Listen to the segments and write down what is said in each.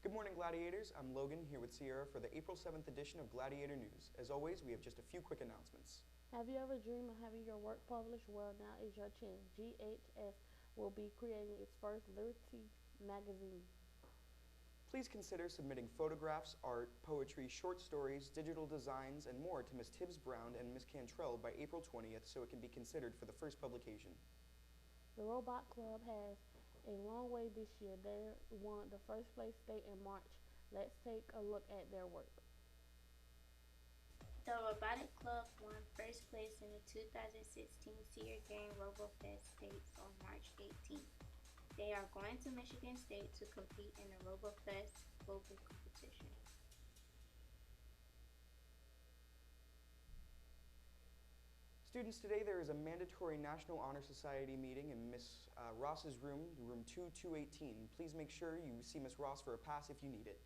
Good morning, Gladiators. I'm Logan here with Sierra for the April 7th edition of Gladiator News. As always, we have just a few quick announcements. Have you ever dreamed of having your work published? Well, now is your chance. GHS will be creating its first literary magazine. Please consider submitting photographs, art, poetry, short stories, digital designs, and more to Ms. Tibbs Brown and Ms. Cantrell by April 20th so it can be considered for the first publication. The Robot Club has a long way this year. They won the first place state in March. Let's take a look at their work. The Robotic Club won first place in the 2016 Senior Game RoboFest States on March 18th. They are going to Michigan State to compete in the RoboFest global competition. Students, today there is a mandatory National Honor Society meeting in Ms. Ross's room, room 2218. Please make sure you see Ms. Ross for a pass if you need it.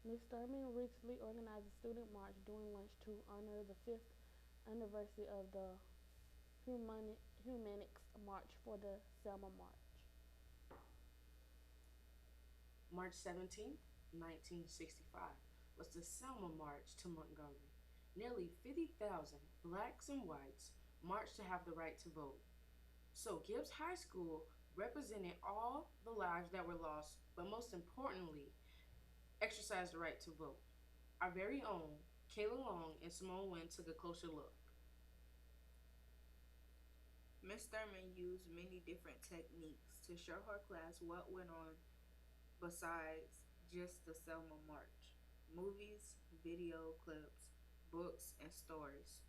Ms. Thurman recently organized a student march during lunch to honor the 5th anniversary of the Humanics March for the Selma March. March 17, 1965 was the Selma March to Montgomery. Nearly 50,000 blacks and whites marched to have the right to vote. So Gibbs High School represented all the lives that were lost, but most importantly, exercised the right to vote. Our very own Kayla Long and Simone Wynn took a closer look. Ms. Thurman used many different techniques to show her class what went on besides just the Selma March. Movies, video clips, books, and stories.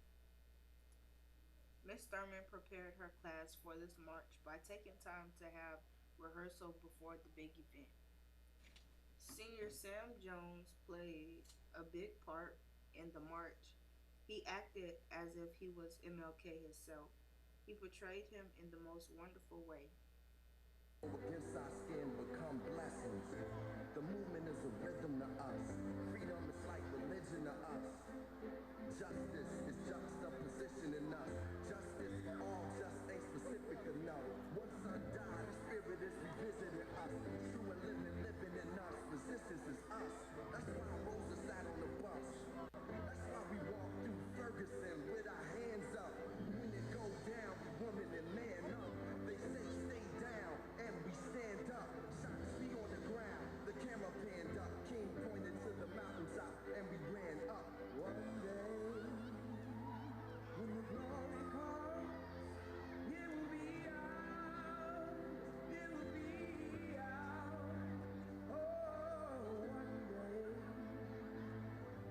Ms. Thurman prepared her class for this march by taking time to have rehearsal before the big event. Senior Sam Jones played a big part in the march. He acted as if he was MLK himself. He portrayed him in the most wonderful way. Against our skin become blessings. The movement is a rhythm to us. Freedom is like religion to us. Justice is juxtaposition in us. Justice, all just ain't specific enough. One son died, the spirit is revisiting us. True and living in us. Resistance is us. That's why Rosa sat on the bus. That's why we walk through Ferguson with our hands up. When it go down, we woman and man up. They say stay down, and we stand up. Shots be on the ground, the camera panned up. King pointed to the mountaintop, and we ran up. One day, when the glory comes, it will be ours. It will be ours. Oh, one day,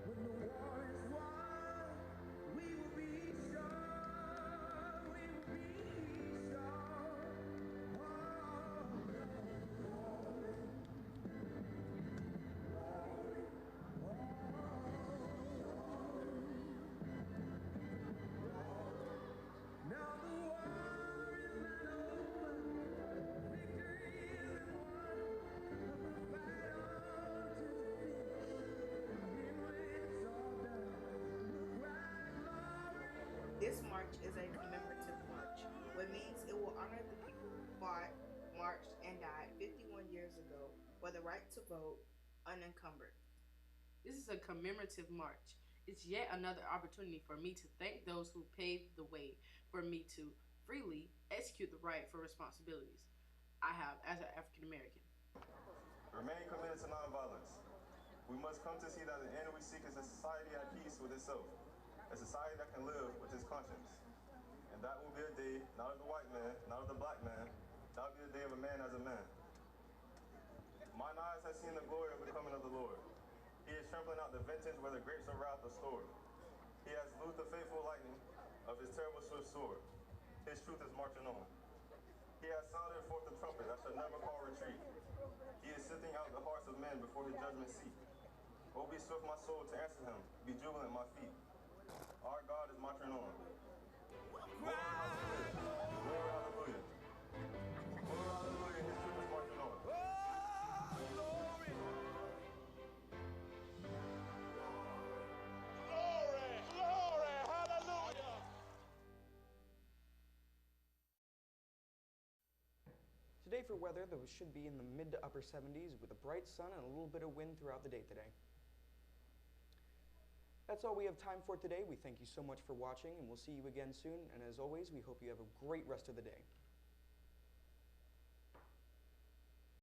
when the war is won, we will be strong. We will be strong. Now the war is not over, victory isn't won, but the fight on to the finish, and when it's all done, we'll cry glory. This march is a commemorative march, which means it will honor the people who fought, marched, and died 51 years ago for the right to vote unencumbered. This is a commemorative march. It's yet another opportunity for me to thank those who paved the way for me to freely execute the right for responsibilities I have as an African American. Remain committed to nonviolence. We must come to see that the end we seek is a society at peace with itself, a society that can live with its conscience. And that will be a day, not of the white man, not of the black man, that will be the day of a man as a man. Mine eyes have seen the glory of the coming of the Lord. He is trampling out the vintage where the grapes of wrath are stored. He has loosed the faithful lightning of his terrible swift sword. His truth is marching on. He has sounded forth the trumpet that shall never call retreat. He is sifting out the hearts of men before his judgment seat. Oh, be swift, my soul, to answer him. Be jubilant, my feet. Our God is marching on. Glory, hallelujah. Glory, hallelujah. Glory, hallelujah. His truth is marching on. Today for weather, those should be in the mid to upper 70s with a bright sun and a little bit of wind throughout the day today. That's all we have time for today. We thank you so much for watching, and we'll see you again soon. And as always, we hope you have a great rest of the day.